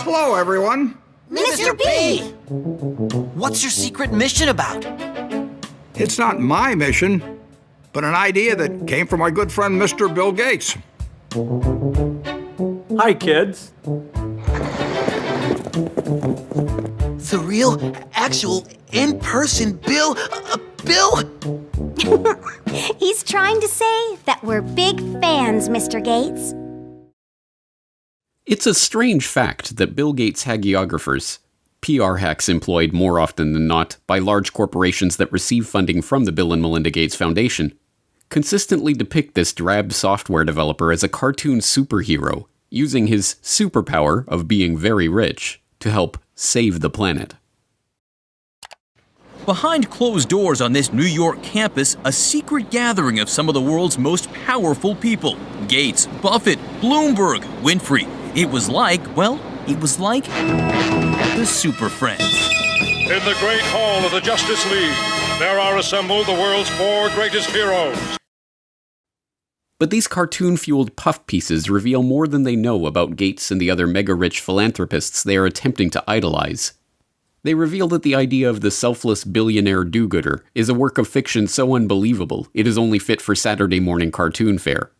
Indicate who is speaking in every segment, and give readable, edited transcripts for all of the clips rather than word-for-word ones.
Speaker 1: Hello, everyone.
Speaker 2: Mr. B! What's your secret mission about?
Speaker 1: It's not my mission, but an idea that came from my good friend, Mr. Bill Gates.
Speaker 3: Hi, kids.
Speaker 2: The real, actual, in-person Bill? Bill?
Speaker 4: He's trying to say that we're big fans, Mr. Gates.
Speaker 5: It's a strange fact that Bill Gates' hagiographers, PR hacks employed more often than not by large corporations that receive funding from the Bill and Melinda Gates Foundation, consistently depict this drab software developer as a cartoon superhero, using his superpower of being very rich to help save the planet.
Speaker 6: Behind closed doors on this New York campus, a secret gathering of some of the world's most powerful people. Gates, Buffett, Bloomberg, Winfrey. It was like the Super Friends.
Speaker 7: In the great hall of the Justice League, there are assembled the world's 4 greatest heroes.
Speaker 5: But these cartoon-fueled puff pieces reveal more than they know about Gates and the other mega-rich philanthropists they are attempting to idolize. They reveal that the idea of the selfless billionaire do-gooder is a work of fiction so unbelievable it is only fit for Saturday morning cartoon fare.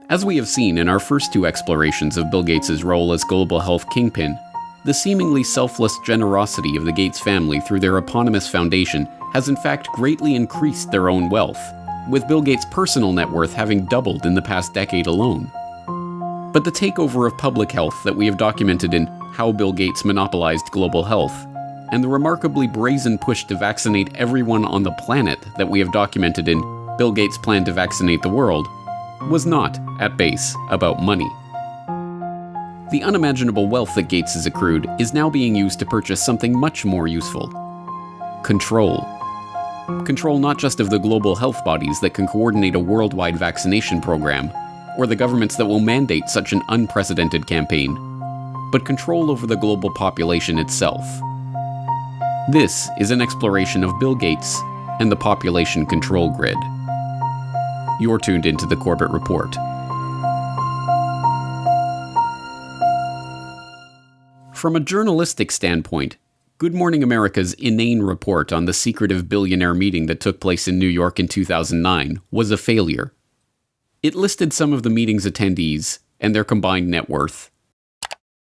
Speaker 5: As we have seen in our first 2 explorations of Bill Gates' role as global health kingpin, the seemingly selfless generosity of the Gates family through their eponymous foundation has in fact greatly increased their own wealth, with Bill Gates' personal net worth having doubled in the past decade alone. But the takeover of public health that we have documented in How Bill Gates Monopolized Global Health, and the remarkably brazen push to vaccinate everyone on the planet that we have documented in Bill Gates' Plan to Vaccinate the World, was not, at base, about money. The unimaginable wealth that Gates has accrued is now being used to purchase something much more useful. Control. Control not just of the global health bodies that can coordinate a worldwide vaccination program, or the governments that will mandate such an unprecedented campaign, but control over the global population itself. This is an exploration of Bill Gates and the population control grid. You're tuned into the Corbett Report. From a journalistic standpoint, Good Morning America's inane report on the secretive billionaire meeting that took place in New York in 2009 was a failure. It listed some of the meeting's attendees and their combined net worth.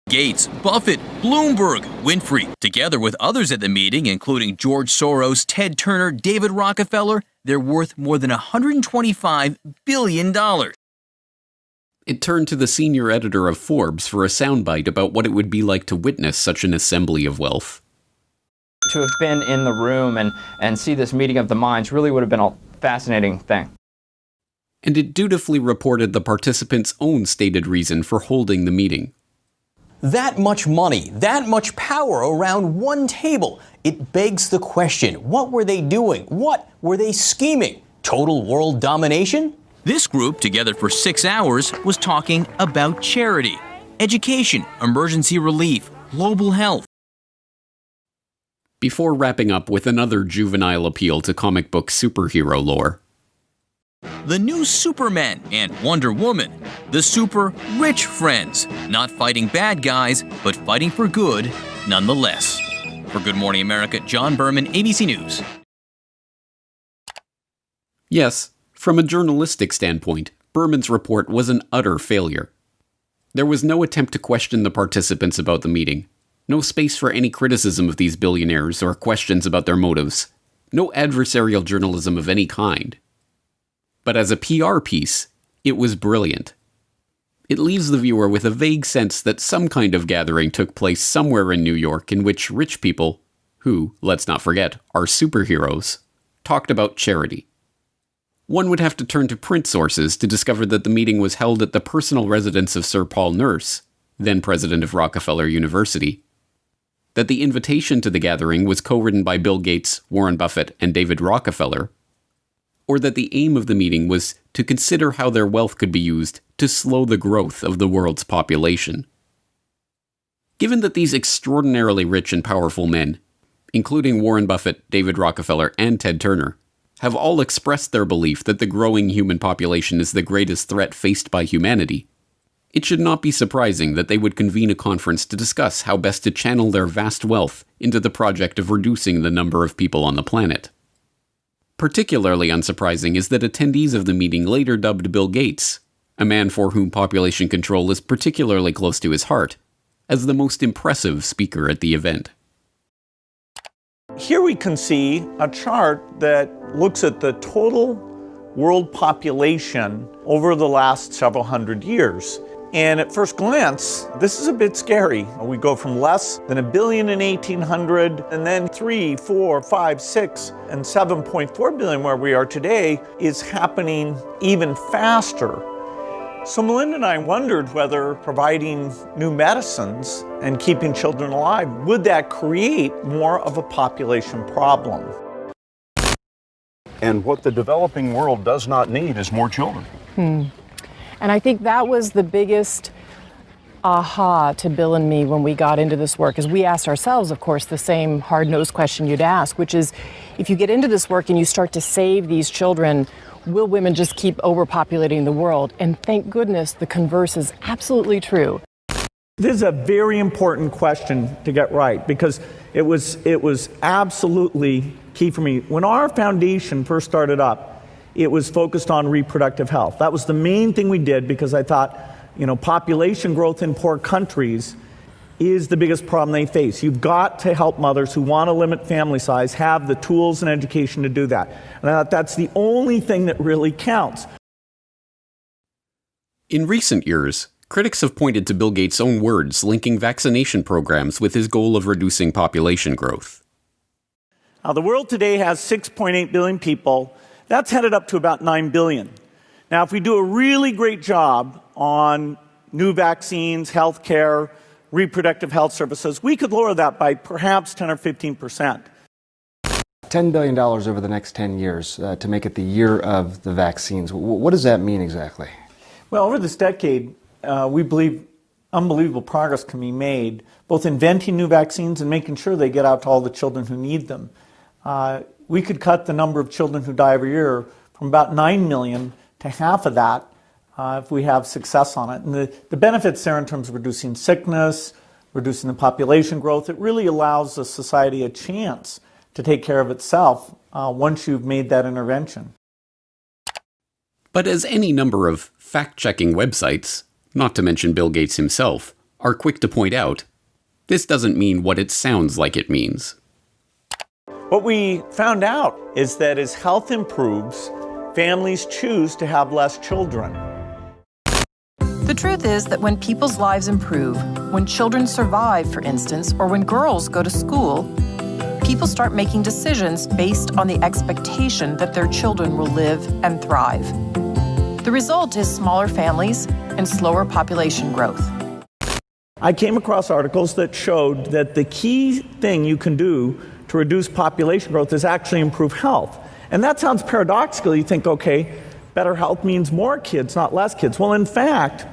Speaker 6: Gates, Buffett, Bloomberg, Winfrey, together with others at the meeting, including George Soros, Ted Turner, David Rockefeller, they're worth more than $125 billion.
Speaker 5: It turned to the senior editor of Forbes for a soundbite about what it would be like to witness such an assembly of wealth.
Speaker 8: To have been in the room and see this meeting of the minds really would have been a fascinating thing.
Speaker 5: And it dutifully reported the participants' own stated reason for holding the meeting.
Speaker 9: That much money, that much power around one table. It begs the question, what were they doing? What were they scheming? Total world domination?
Speaker 6: This group, together for 6 hours, was talking about charity, education, emergency relief, global health.
Speaker 5: Before wrapping up with another juvenile appeal to comic book superhero lore.
Speaker 6: The new Superman and Wonder Woman, the super rich friends, not fighting bad guys, but fighting for good nonetheless. For Good Morning America, John Berman, ABC News.
Speaker 5: Yes, from a journalistic standpoint, Berman's report was an utter failure. There was no attempt to question the participants about the meeting, no space for any criticism of these billionaires or questions about their motives, no adversarial journalism of any kind. But as a PR piece, it was brilliant. It leaves the viewer with a vague sense that some kind of gathering took place somewhere in New York in which rich people, who, let's not forget, are superheroes, talked about charity. One would have to turn to print sources to discover that the meeting was held at the personal residence of Sir Paul Nurse, then president of Rockefeller University, that the invitation to the gathering was co-written by Bill Gates, Warren Buffett, and David Rockefeller, or that the aim of the meeting was to consider how their wealth could be used to slow the growth of the world's population. Given that these extraordinarily rich and powerful men, including Warren Buffett, David Rockefeller, and Ted Turner, have all expressed their belief that the growing human population is the greatest threat faced by humanity, it should not be surprising that they would convene a conference to discuss how best to channel their vast wealth into the project of reducing the number of people on the planet. Particularly unsurprising is that attendees of the meeting later dubbed Bill Gates, a man for whom population control is particularly close to his heart, as the most impressive speaker at the event.
Speaker 3: Here we can see a chart that looks at the total world population over the last several hundred years. And at first glance, this is a bit scary. We go from less than 1 billion in 1800, and then 3, 4, 5, 6, and 7.4 billion where we are today is happening even faster. So Melinda and I wondered whether providing new medicines and keeping children alive, would that create more of a population problem?
Speaker 10: And what the developing world does not need is more children.
Speaker 11: And I think that was the biggest aha to Bill and me when we got into this work, is we asked ourselves, of course, the same hard-nosed question you'd ask, which is, if you get into this work and you start to save these children, will women just keep overpopulating the world? And thank goodness the converse is absolutely true.
Speaker 3: This is a very important question to get right, because it was absolutely key for me. When our foundation first started up, it was focused on reproductive health. That was the main thing we did, because I thought, population growth in poor countries is the biggest problem they face. You've got to help mothers who want to limit family size have the tools and education to do that. And I thought that's the only thing that really counts.
Speaker 5: In recent years, critics have pointed to Bill Gates' own words linking vaccination programs with his goal of reducing population growth.
Speaker 3: Now, the world today has 6.8 billion people. That's headed up to about 9 billion. Now, if we do a really great job on new vaccines, healthcare, reproductive health services, we could lower that by perhaps 10 or 15%.
Speaker 12: $10 billion over the next 10 years to make it the year of the vaccines. What does that mean exactly?
Speaker 3: Well, over this decade, we believe unbelievable progress can be made, both inventing new vaccines and making sure they get out to all the children who need them. We could cut the number of children who die every year from about 9 million to half of that if we have success on it. And the benefits there in terms of reducing sickness, reducing the population growth, it really allows a society a chance to take care of itself once you've made that intervention.
Speaker 5: But as any number of fact-checking websites, not to mention Bill Gates himself, are quick to point out, this doesn't mean what it sounds like it means.
Speaker 3: What we found out is that as health improves, families choose to have less children.
Speaker 13: The truth is that when people's lives improve, when children survive, for instance, or when girls go to school, people start making decisions based on the expectation that their children will live and thrive. The result is smaller families and slower population growth.
Speaker 3: I came across articles that showed that the key thing you can do to reduce population growth is actually improve health. And that sounds paradoxical. You think, okay, better health means more kids, not less kids. Well, in fact,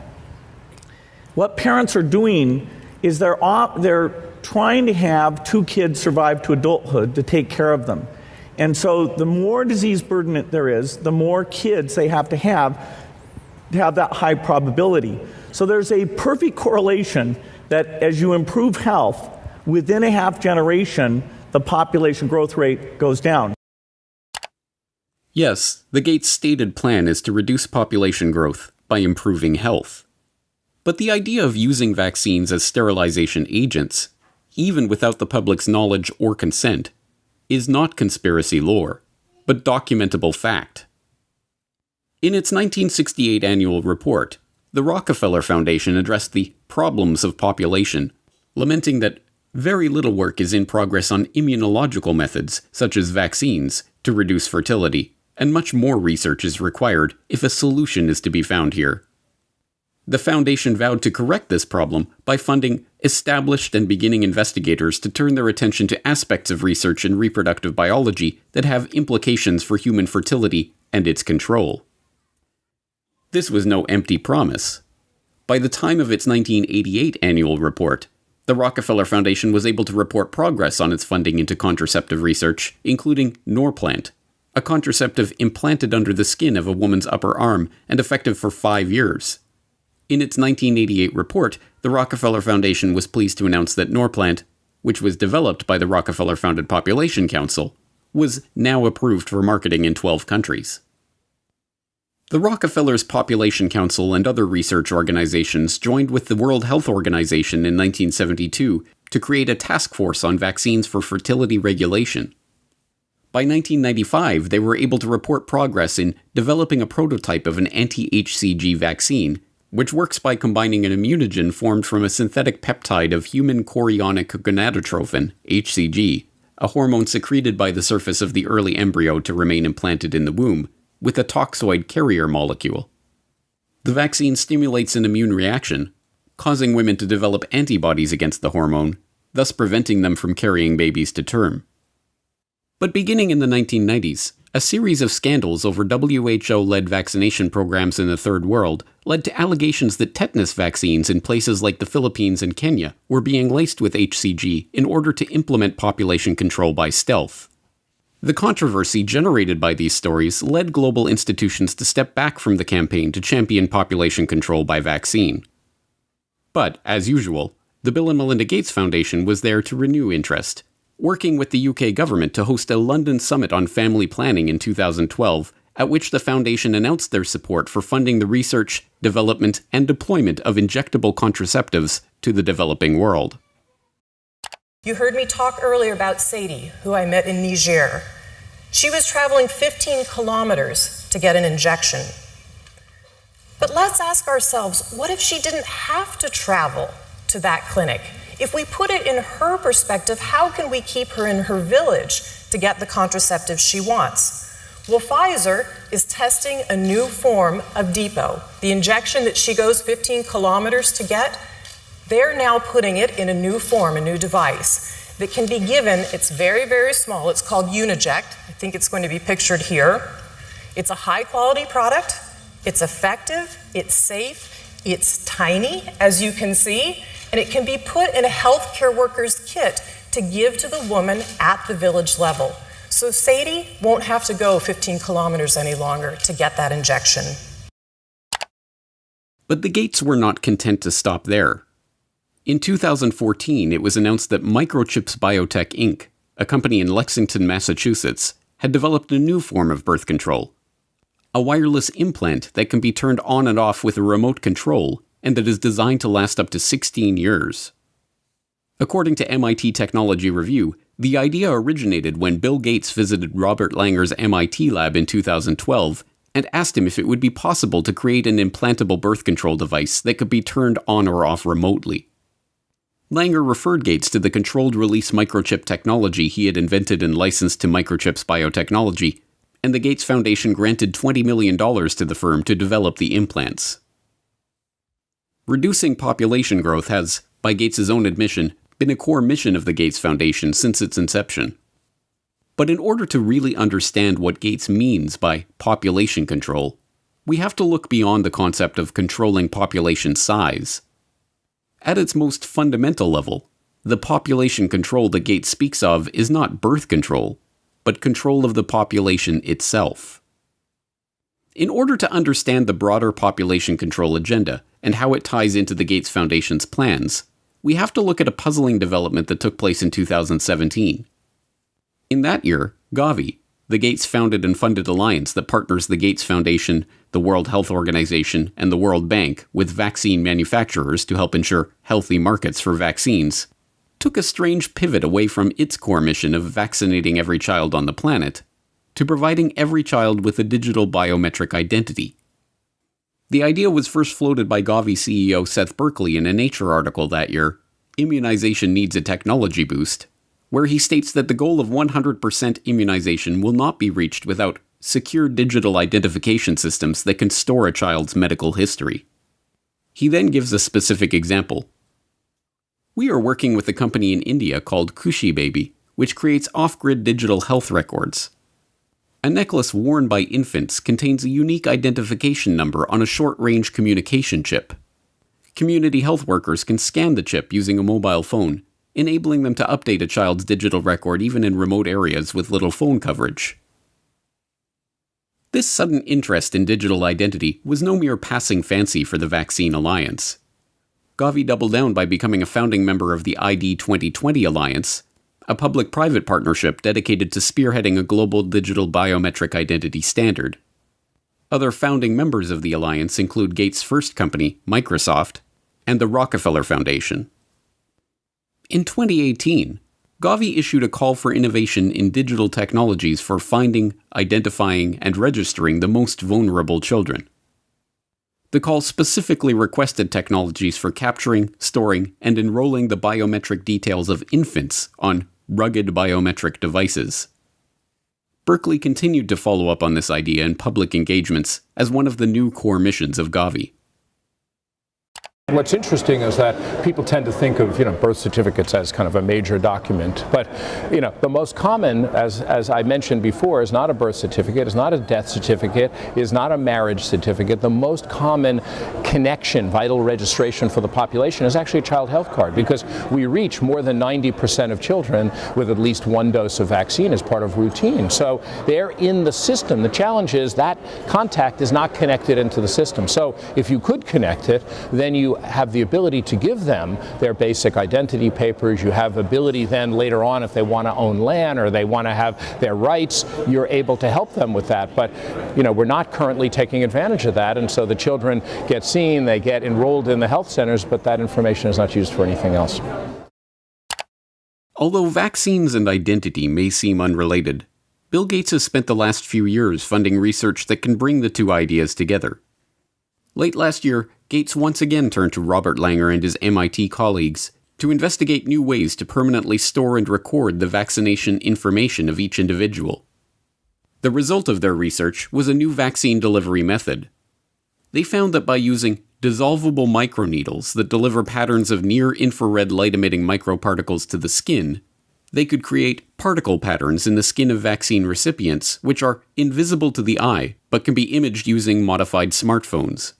Speaker 3: what parents are doing is they're trying to have 2 kids survive to adulthood to take care of them. And so the more disease burden there is, the more kids they have to have that high probability. So there's a perfect correlation that as you improve health, within a half generation, the population growth rate goes down.
Speaker 5: Yes, the Gates' stated plan is to reduce population growth by improving health. But the idea of using vaccines as sterilization agents, even without the public's knowledge or consent, is not conspiracy lore, but documentable fact. In its 1968 annual report, the Rockefeller Foundation addressed the problems of population, lamenting that very little work is in progress on immunological methods, such as vaccines, to reduce fertility, and much more research is required if a solution is to be found here. The Foundation vowed to correct this problem by funding established and beginning investigators to turn their attention to aspects of research in reproductive biology that have implications for human fertility and its control. This was no empty promise. By the time of its 1988 annual report, the Rockefeller Foundation was able to report progress on its funding into contraceptive research, including Norplant, a contraceptive implanted under the skin of a woman's upper arm and effective for 5 years. In its 1988 report, the Rockefeller Foundation was pleased to announce that Norplant, which was developed by the Rockefeller-founded Population Council, was now approved for marketing in 12 countries. The Rockefeller's Population Council and other research organizations joined with the World Health Organization in 1972 to create a task force on vaccines for fertility regulation. By 1995, they were able to report progress in developing a prototype of an anti-HCG vaccine, which works by combining an immunogen formed from a synthetic peptide of human chorionic gonadotrophin, HCG, a hormone secreted by the surface of the early embryo to remain implanted in the womb, with a toxoid carrier molecule. The vaccine stimulates an immune reaction, causing women to develop antibodies against the hormone, thus preventing them from carrying babies to term. But beginning in the 1990s, a series of scandals over WHO-led vaccination programs in the Third World led to allegations that tetanus vaccines in places like the Philippines and Kenya were being laced with HCG in order to implement population control by stealth. The controversy generated by these stories led global institutions to step back from the campaign to champion population control by vaccine. But, as usual, the Bill and Melinda Gates Foundation was there to renew interest, working with the UK government to host a London summit on family planning in 2012, at which the foundation announced their support for funding the research, development, and deployment of injectable contraceptives to the developing world.
Speaker 13: You heard me talk earlier about Sadie, who I met in Niger. She was traveling 15 kilometers to get an injection. But let's ask ourselves, what if she didn't have to travel to that clinic? If we put it in her perspective, how can we keep her in her village to get the contraceptive she wants? Well, Pfizer is testing a new form of depot. The injection that she goes 15 kilometers to get, they're now putting it in a new form, a new device that can be given. It's very, very small. It's called Uniject. I think it's going to be pictured here. It's a high-quality product. It's effective. It's safe. It's tiny, as you can see. And it can be put in a healthcare worker's kit to give to the woman at the village level. So Sadie won't have to go 15 kilometers any longer to get that injection.
Speaker 5: But the Gates were not content to stop there. In 2014, it was announced that Microchips Biotech Inc., a company in Lexington, Massachusetts, had developed a new form of birth control. A wireless implant that can be turned on and off with a remote control and that is designed to last up to 16 years. According to MIT Technology Review, the idea originated when Bill Gates visited Robert Langer's MIT lab in 2012 and asked him if it would be possible to create an implantable birth control device that could be turned on or off remotely. Langer referred Gates to the controlled release microchip technology he had invented and licensed to Microchips Biotechnology, and the Gates Foundation granted $20 million to the firm to develop the implants. Reducing population growth has, by Gates' own admission, been a core mission of the Gates Foundation since its inception. But in order to really understand what Gates means by population control, we have to look beyond the concept of controlling population size. At its most fundamental level, the population control that Gates speaks of is not birth control, but control of the population itself. In order to understand the broader population control agenda and how it ties into the Gates Foundation's plans, we have to look at a puzzling development that took place in 2017. In that year, Gavi, the Gates-founded and funded alliance that partners the Gates Foundation, the World Health Organization, and the World Bank with vaccine manufacturers to help ensure healthy markets for vaccines, took a strange pivot away from its core mission of vaccinating every child on the planet to providing every child with a digital biometric identity. The idea was first floated by Gavi CEO Seth Berkley in a Nature article that year, Immunization Needs a Technology Boost, where he states that the goal of 100% immunization will not be reached without secure digital identification systems that can store a child's medical history. He then gives a specific example. We are working with a company in India called Kushi Baby, which creates off-grid digital health records. A necklace worn by infants contains a unique identification number on a short-range communication chip. Community health workers can scan the chip using a mobile phone, enabling them to update a child's digital record even in remote areas with little phone coverage. This sudden interest in digital identity was no mere passing fancy for the Vaccine Alliance. Gavi doubled down by becoming a founding member of the ID 2020 Alliance, a public-private partnership dedicated to spearheading a global digital biometric identity standard. Other founding members of the alliance include Gates' first company, Microsoft, and the Rockefeller Foundation. In 2018, Gavi issued a call for innovation in digital technologies for finding, identifying, and registering the most vulnerable children. The call specifically requested technologies for capturing, storing, and enrolling the biometric details of infants on rugged biometric devices. Berkeley continued to follow up on this idea in public engagements as one of the new core missions of Gavi.
Speaker 14: What's interesting is that people tend to think of, birth certificates as kind of a major document, but, the most common, as I mentioned before, is not a birth certificate, is not a death certificate, is not a marriage certificate. The most common connection, vital registration for the population is actually a child health card, because we reach more than 90% of children with at least one dose of vaccine as part of routine. So they're in the system. The challenge is that contact is not connected into the system. So if you could connect it, then you have the ability to give them their basic identity papers. You have ability then later on, if they want to own land or they want to have their rights, you're able to help them with that. But we're not currently taking advantage of that, and so the children get seen, they get enrolled in the health centers, but that information is not used for anything else.
Speaker 5: Although vaccines and identity may seem unrelated, Bill Gates has spent the last few years funding research that can bring the two ideas together. Late last year, Gates once again turned to Robert Langer and his MIT colleagues to investigate new ways to permanently store and record the vaccination information of each individual. The result of their research was a new vaccine delivery method. They found that by using dissolvable microneedles that deliver patterns of near-infrared light-emitting microparticles to the skin, they could create particle patterns in the skin of vaccine recipients which are invisible to the eye but can be imaged using modified smartphones.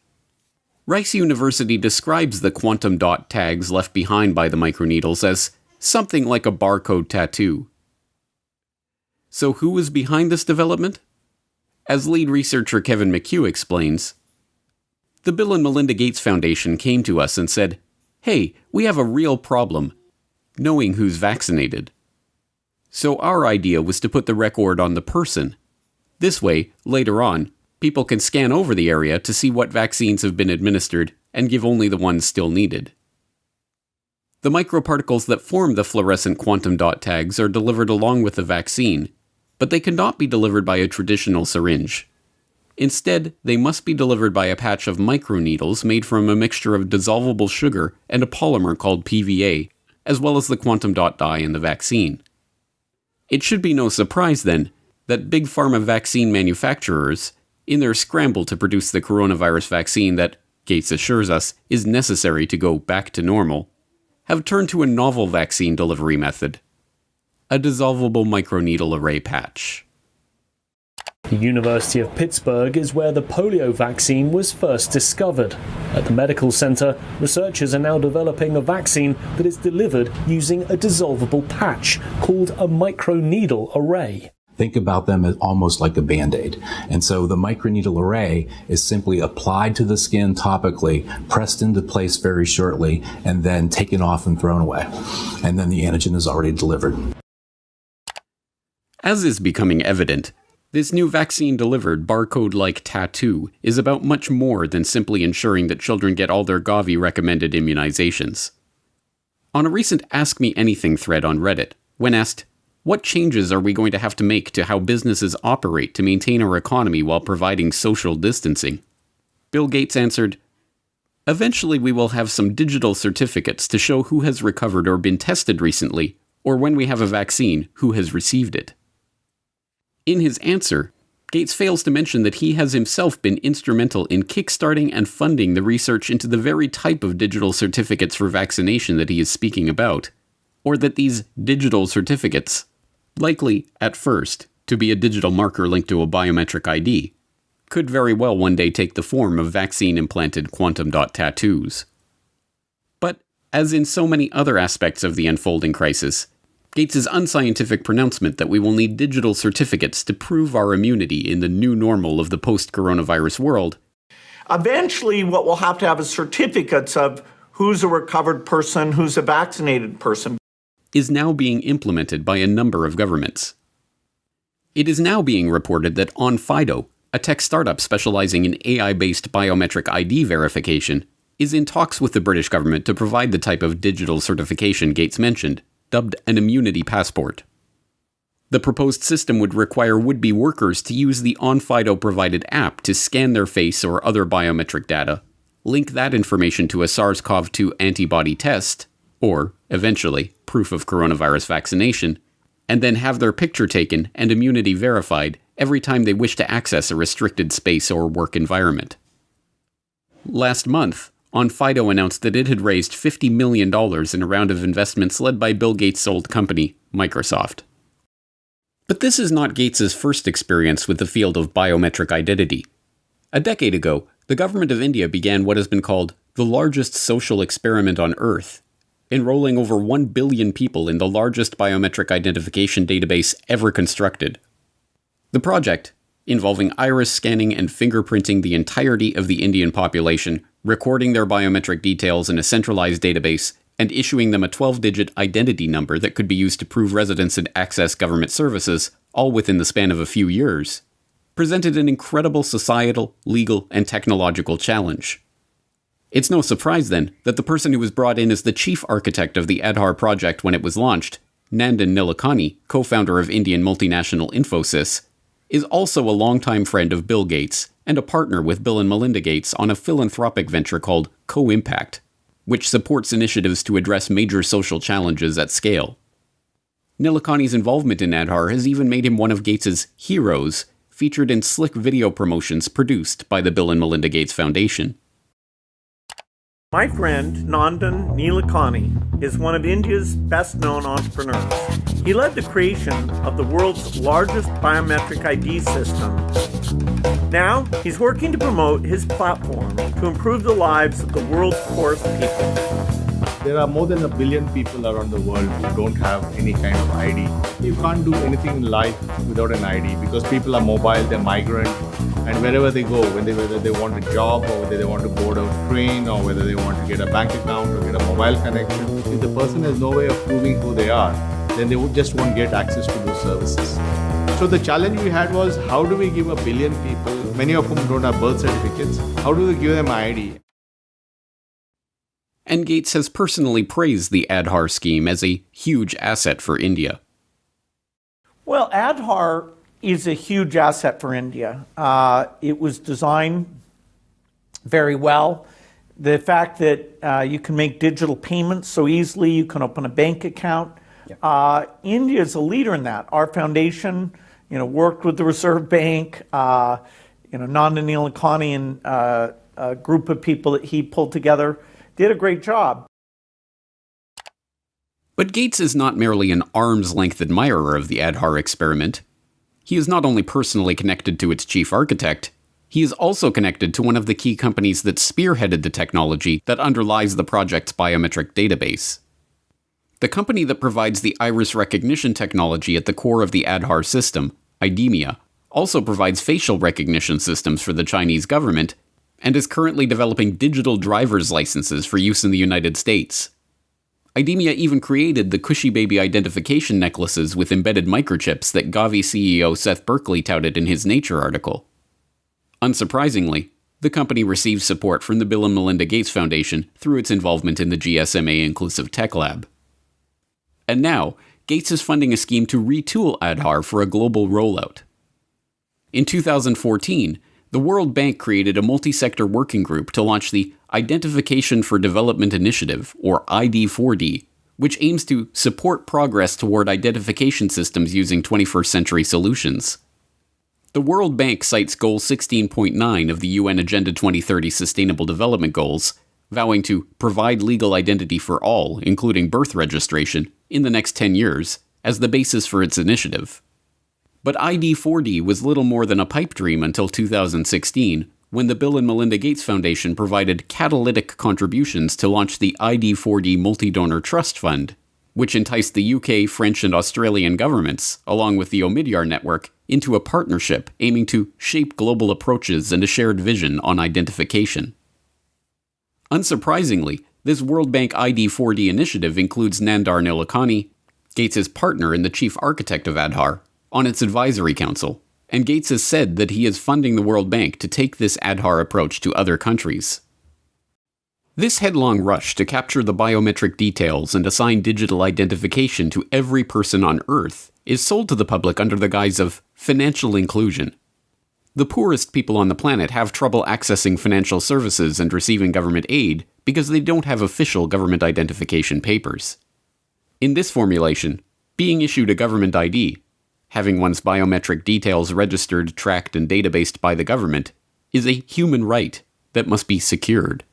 Speaker 5: Rice University describes the quantum dot tags left behind by the microneedles as something like a barcode tattoo. So who was behind this development? As lead researcher Kevin McHugh explains, the Bill and Melinda Gates Foundation came to us and said, "Hey, we have a real problem, knowing who's vaccinated." So our idea was to put the record on the person. This way, later on, people can scan over the area to see what vaccines have been administered and give only the ones still needed. The microparticles that form the fluorescent quantum dot tags are delivered along with the vaccine, but they cannot be delivered by a traditional syringe. Instead, they must be delivered by a patch of microneedles made from a mixture of dissolvable sugar and a polymer called PVA, as well as the quantum dot dye in the vaccine. It should be no surprise, then, that big pharma vaccine manufacturers, in their scramble to produce the coronavirus vaccine that, Gates assures us, is necessary to go back to normal, have turned to a novel vaccine delivery method: a dissolvable microneedle array patch.
Speaker 15: The University of Pittsburgh is where the polio vaccine was first discovered. At the medical center, researchers are now developing a vaccine that is delivered using a dissolvable patch called a microneedle array.
Speaker 16: Think about them as almost like a Band-Aid. And so the microneedle array is simply applied to the skin topically, pressed into place very shortly, and then taken off and thrown away. And then the antigen is already delivered.
Speaker 5: As is becoming evident, this new vaccine-delivered barcode-like tattoo is about much more than simply ensuring that children get all their Gavi-recommended immunizations. On a recent Ask Me Anything thread on Reddit, when asked, "What changes are we going to have to make to how businesses operate to maintain our economy while providing social distancing?" Bill Gates answered, "Eventually we will have some digital certificates to show who has recovered or been tested recently, or when we have a vaccine, who has received it." In his answer, Gates fails to mention that he has himself been instrumental in kickstarting and funding the research into the very type of digital certificates for vaccination that he is speaking about, or that these digital certificates, likely, at first, to be a digital marker linked to a biometric ID, could very well one day take the form of vaccine-implanted quantum dot tattoos. But, as in so many other aspects of the unfolding crisis, Gates' unscientific pronouncement that we will need digital certificates to prove our immunity in the new normal of the post-coronavirus world.
Speaker 3: Eventually, what we'll have to have is certificates of who's a recovered person, who's a vaccinated person.
Speaker 5: Is now being implemented by a number of governments. It is now being reported that OnFido, a tech startup specializing in AI-based biometric ID verification, is in talks with the British government to provide the type of digital certification Gates mentioned, dubbed an immunity passport. The proposed system would require would-be workers to use the OnFido-provided app to scan their face or other biometric data, link that information to a SARS-CoV-2 antibody test, or, eventually, proof of coronavirus vaccination, and then have their picture taken and immunity verified every time they wish to access a restricted space or work environment. Last month, OnFido announced that it had raised $50 million in a round of investments led by Bill Gates' old company, Microsoft. But this is not Gates' first experience with the field of biometric identity. A decade ago, the government of India began what has been called the largest social experiment on Earth, enrolling over 1 billion people in the largest biometric identification database ever constructed. The project, involving iris scanning and fingerprinting the entirety of the Indian population, recording their biometric details in a centralized database, and issuing them a 12-digit identity number that could be used to prove residence and access government services, all within the span of a few years, presented an incredible societal, legal, and technological challenge. It's no surprise, then, that the person who was brought in as the chief architect of the Aadhaar project when it was launched, Nandan Nilekani, co-founder of Indian multinational Infosys, is also a longtime friend of Bill Gates and a partner with Bill and Melinda Gates on a philanthropic venture called Co-Impact, which supports initiatives to address major social challenges at scale. Nilekani's involvement in Aadhaar has even made him one of Gates' heroes, featured in slick video promotions produced by the Bill and Melinda Gates Foundation.
Speaker 3: My friend, Nandan Nilekani, is one of India's best-known entrepreneurs. He led the creation of the world's largest biometric ID system. Now, he's working to promote his platform to improve the lives of the world's poorest people.
Speaker 17: There are more than 1 billion people around the world who don't have any kind of ID. You can't do anything in life without an ID because people are mobile, they're migrant, and wherever they go, whether they want a job or whether they want to board a train or whether they want to get a bank account or get a mobile connection, if the person has no way of proving who they are, then they just won't get access to those services. So the challenge we had was, how do we give 1 billion people, many of whom don't have birth certificates, how do we give them ID?
Speaker 5: And Gates has personally praised the Aadhaar scheme as a huge asset for India.
Speaker 3: Well, Aadhaar is a huge asset for India. It was designed very well. The fact that you can make digital payments so easily, you can open a bank account. India is a leader in that. Our foundation, worked with the Reserve Bank. Nandan Nilekani and a group of people that he pulled together did a great job.
Speaker 5: But Gates is not merely an arm's-length admirer of the Aadhaar experiment. He is not only personally connected to its chief architect, he is also connected to one of the key companies that spearheaded the technology that underlies the project's biometric database. The company that provides the iris recognition technology at the core of the Aadhaar system, IDEMIA, also provides facial recognition systems for the Chinese government and is currently developing digital driver's licenses for use in the United States. IDEMIA even created the Cushy Baby identification necklaces with embedded microchips that Gavi CEO Seth Berkley touted in his Nature article. Unsurprisingly, the company receives support from the Bill and Melinda Gates Foundation through its involvement in the GSMA Inclusive Tech Lab. And now, Gates is funding a scheme to retool Aadhaar for a global rollout. In 2014, the World Bank created a multi-sector working group to launch the Identification for Development Initiative, or ID4D, which aims to support progress toward identification systems using 21st century solutions. The World Bank cites Goal 16.9 of the UN Agenda 2030 Sustainable Development Goals, vowing to provide legal identity for all, including birth registration, in the next 10 years, as the basis for its initiative. But ID4D was little more than a pipe dream until 2016, when the Bill and Melinda Gates Foundation provided catalytic contributions to launch the ID4D Multi-Donor Trust Fund, which enticed the UK, French, and Australian governments, along with the Omidyar network, into a partnership aiming to shape global approaches and a shared vision on identification. Unsurprisingly, this World Bank ID4D initiative includes Nandar Nilekani, Gates' partner and the chief architect of Aadhaar, on its advisory council, and Gates has said that he is funding the World Bank to take this Aadhaar approach to other countries. This headlong rush to capture the biometric details and assign digital identification to every person on Earth is sold to the public under the guise of financial inclusion. The poorest people on the planet have trouble accessing financial services and receiving government aid because they don't have official government identification papers. In this formulation, being issued a government ID, having one's biometric details registered, tracked, and databased by the government, is a human right that must be secured.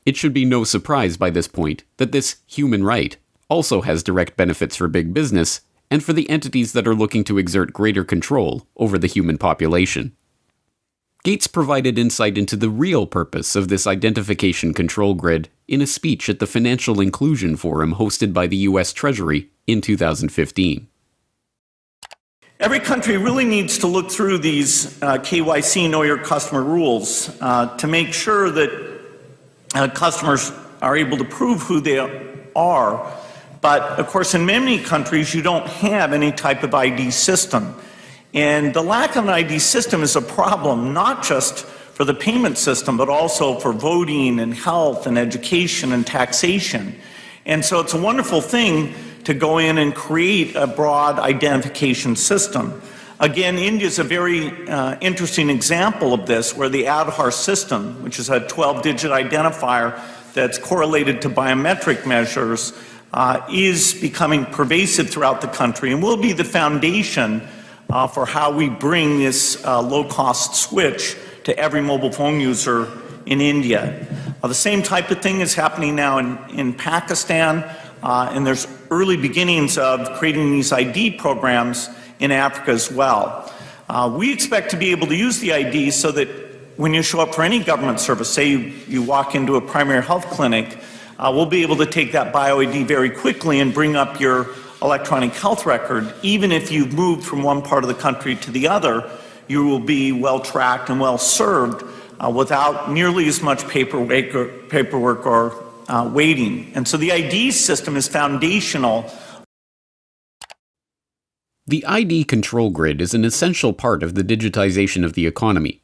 Speaker 5: It should be no surprise by this point that this human right also has direct benefits for big business and for the entities that are looking to exert greater control over the human population. Gates provided insight into the real purpose of this identification control grid in a speech at the Financial Inclusion Forum hosted by the US Treasury in 2015.
Speaker 3: Every country really needs to look through these KYC, Know Your Customer rules, to make sure that customers are able to prove who they are. But of course, in many countries, you don't have any type of ID system. And the lack of an ID system is a problem, not just for the payment system, but also for voting and health and education and taxation. And so it's a wonderful thing to go in and create a broad identification system. Again, India is a very interesting example of this, where the Aadhaar system, which is a 12-digit identifier that's correlated to biometric measures, is becoming pervasive throughout the country and will be the foundation for how we bring this low-cost switch to every mobile phone user in India. The same type of thing is happening now in Pakistan, and there's early beginnings of creating these ID programs in Africa as well. We expect to be able to use the ID so that when you show up for any government service, say you walk into a primary health clinic, we'll be able to take that bio-ID very quickly and bring up your electronic health record. Even if you've moved from one part of the country to the other, you will be well tracked and well served without nearly as much paperwork or waiting. And so the ID system is foundational.
Speaker 5: The ID control grid is an essential part of the digitization of the economy.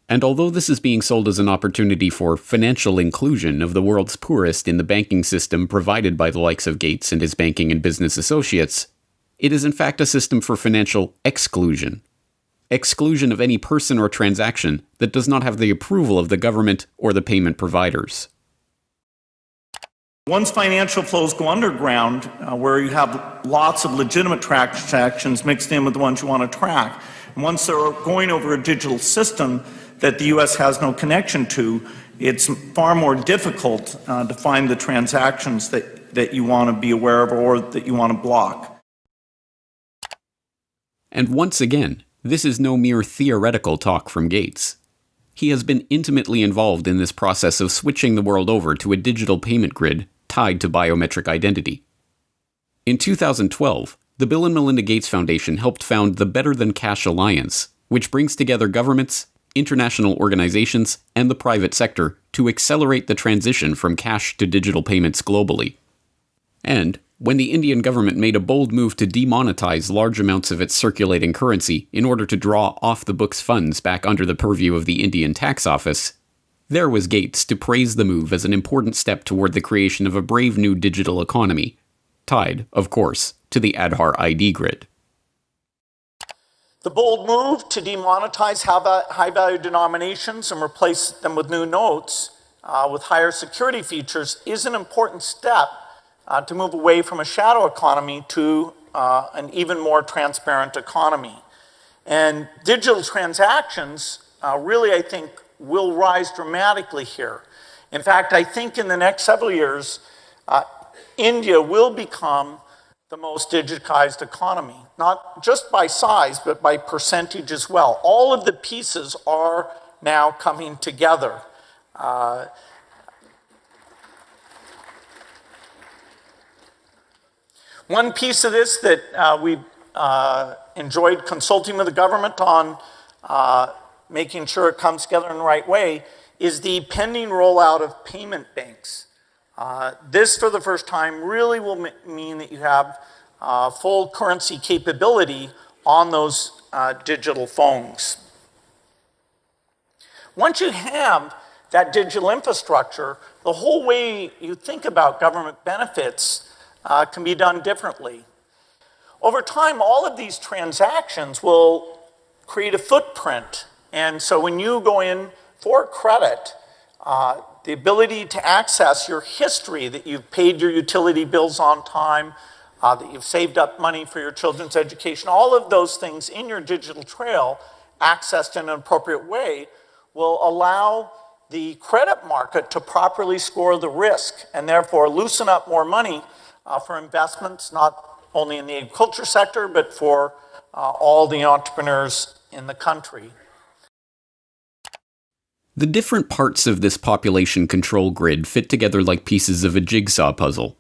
Speaker 5: And although this is being sold as an opportunity for financial inclusion of the world's poorest in the banking system provided by the likes of Gates and his banking and business associates, it is in fact a system for financial exclusion. Exclusion of any person or transaction that does not have the approval of the government or the payment providers.
Speaker 3: Once financial flows go underground, where you have lots of legitimate transactions mixed in with the ones you want to track, and once they're going over a digital system that the U.S. has no connection to, it's far more difficult to find the transactions that you want to be aware of or that you want to block.
Speaker 5: And once again, this is no mere theoretical talk from Gates. He has been intimately involved in this process of switching the world over to a digital payment grid tied to biometric identity. In 2012, the Bill and Melinda Gates Foundation helped found the Better Than Cash Alliance, which brings together governments, international organizations, and the private sector to accelerate the transition from cash to digital payments globally. And when the Indian government made a bold move to demonetize large amounts of its circulating currency in order to draw off-the-books funds back under the purview of the Indian tax office, there was Gates to praise the move as an important step toward the creation of a brave new digital economy, tied, of course, to the Aadhaar ID grid.
Speaker 3: The bold move to demonetize high-value denominations and replace them with new notes with higher security features is an important step to move away from a shadow economy to an even more transparent economy. And digital transactions really, I think, will rise dramatically here. In fact, I think in the next several years, India will become the most digitized economy, not just by size, but by percentage as well. All of the pieces are now coming together. One piece of this that we've enjoyed consulting with the government on making sure it comes together in the right way is the pending rollout of payment banks. This, for the first time, really will mean that you have full currency capability on those digital phones. Once you have that digital infrastructure, the whole way you think about government benefits can be done differently. Over time, all of these transactions will create a footprint. And so when you go in for credit, the ability to access your history, that you've paid your utility bills on time, that you've saved up money for your children's education, all of those things in your digital trail, accessed in an appropriate way, will allow the credit market to properly score the risk and therefore loosen up more money for investments, not only in the agriculture sector, but for all the entrepreneurs in the country.
Speaker 5: The different parts of this population control grid fit together like pieces of a jigsaw puzzle.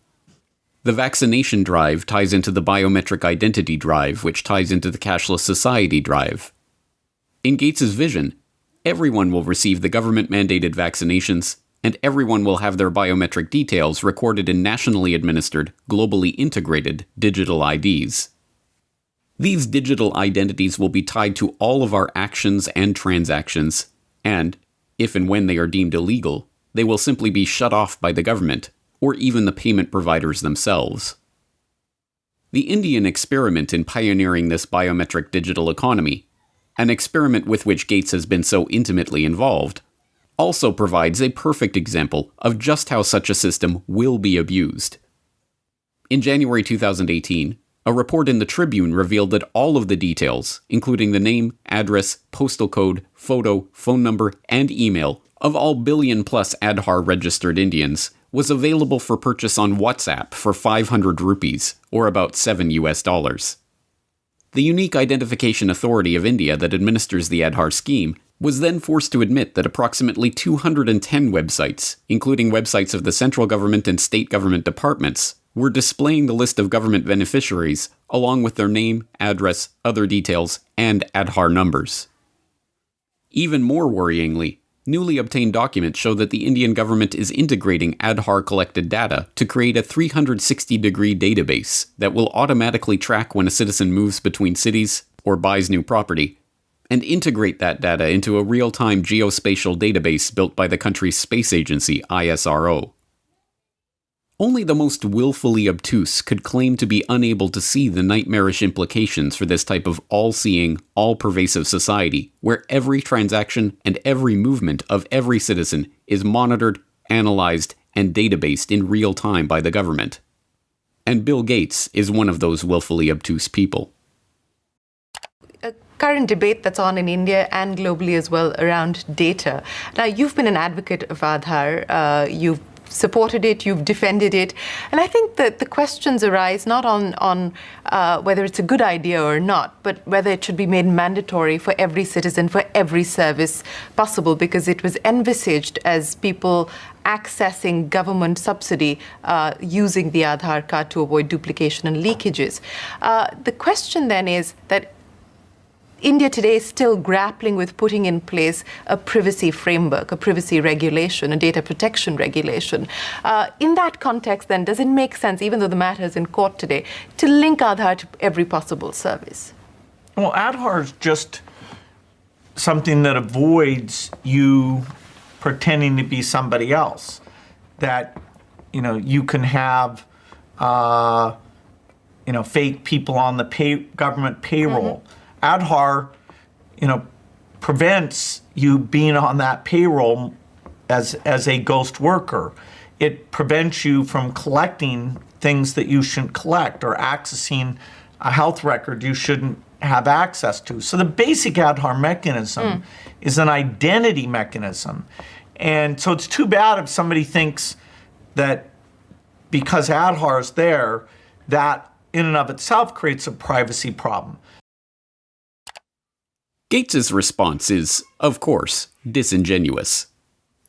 Speaker 5: The vaccination drive ties into the biometric identity drive, which ties into the cashless society drive. In Gates's vision, everyone will receive the government-mandated vaccinations, and everyone will have their biometric details recorded in nationally administered, globally integrated digital IDs. These digital identities will be tied to all of our actions and transactions, and, if and when they are deemed illegal, they will simply be shut off by the government, or even the payment providers themselves. The Indian experiment in pioneering this biometric digital economy, an experiment with which Gates has been so intimately involved, also provides a perfect example of just how such a system will be abused. In January 2018, a report in the Tribune revealed that all of the details, including the name, address, postal code, photo, phone number, and email of all billion-plus Aadhaar-registered Indians, was available for purchase on WhatsApp for 500 rupees, or about $7. The Unique Identification Authority of India that administers the Aadhaar scheme was then forced to admit that approximately 210 websites, including websites of the central government and state government departments, were displaying the list of government beneficiaries along with their name, address, other details, and Aadhaar numbers. Even more worryingly, newly obtained documents show that the Indian government is integrating Aadhaar-collected data to create a 360-degree database that will automatically track when a citizen moves between cities or buys new property, and integrate that data into a real-time geospatial database built by the country's space agency, ISRO. Only the most willfully obtuse could claim to be unable to see the nightmarish implications for this type of all-seeing, all-pervasive society, where every transaction and every movement of every citizen is monitored, analyzed, and databased in real time by the government. And Bill Gates is one of those willfully obtuse people.
Speaker 13: A current debate that's on in India and globally as well around data. Now, you've been an advocate of Aadhaar. You've supported it, you've defended it. And I think that the questions arise not on whether it's a good idea or not, but whether it should be made mandatory for every citizen, for every service possible, because it was envisaged as people accessing government subsidy using the Aadhaar card to avoid duplication and leakages. The question then is that India today is still grappling with putting in place a privacy framework, a privacy regulation, a data protection regulation. In that context, then, does it make sense, even though the matter is in court today, to link Aadhaar to every possible service?
Speaker 3: Well, Aadhaar is just something that avoids you pretending to be somebody else. That, you can have, fake people on the government payroll. Mm-hmm. Aadhaar, prevents you being on that payroll as a ghost worker. It prevents you from collecting things that you shouldn't collect or accessing a health record you shouldn't have access to. So the basic Aadhaar mechanism is an identity mechanism. And so it's too bad if somebody thinks that because Aadhaar is there, that in and of itself creates a privacy problem.
Speaker 5: Gates's response is, of course, disingenuous.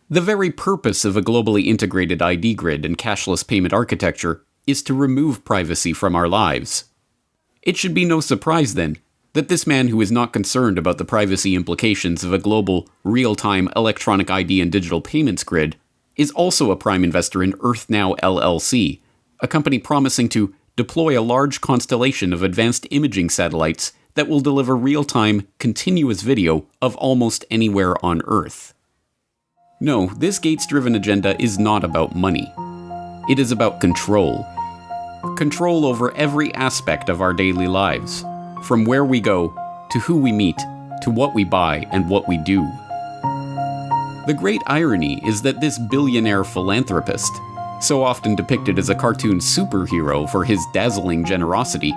Speaker 5: The very purpose of a globally integrated ID grid and cashless payment architecture is to remove privacy from our lives. It should be no surprise, then, that this man who is not concerned about the privacy implications of a global, real-time electronic ID and digital payments grid is also a prime investor in EarthNow LLC, a company promising to deploy a large constellation of advanced imaging satellites that will deliver real-time, continuous video of almost anywhere on Earth. No, this Gates-driven agenda is not about money. It is about control. Control over every aspect of our daily lives, from where we go, to who we meet, to what we buy and what we do. The great irony is that this billionaire philanthropist, so often depicted as a cartoon superhero for his dazzling generosity,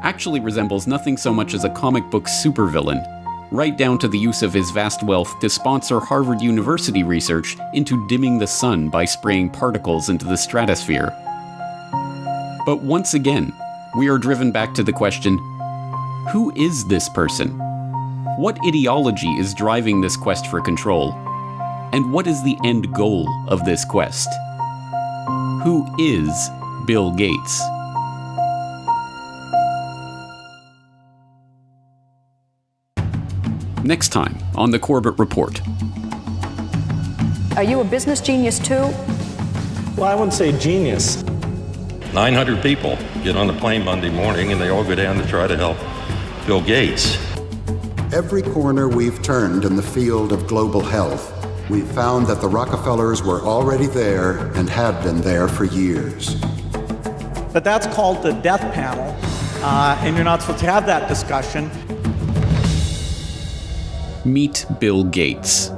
Speaker 5: actually resembles nothing so much as a comic book supervillain, right down to the use of his vast wealth to sponsor Harvard University research into dimming the sun by spraying particles into the stratosphere. But once again, we are driven back to the question, who is this person? What ideology is driving this quest for control? And what is the end goal of this quest? Who is Bill Gates? Next time on the Corbett Report.
Speaker 18: Are you a business genius too?
Speaker 3: Well, I wouldn't say genius.
Speaker 19: 900 people get on the plane Monday morning and they all go down to try to help Bill Gates.
Speaker 20: Every corner we've turned in the field of global health, we've found that the Rockefellers were already there and had been there for years.
Speaker 3: But that's called the death panel, and you're not supposed to have that discussion.
Speaker 5: Meet Bill Gates.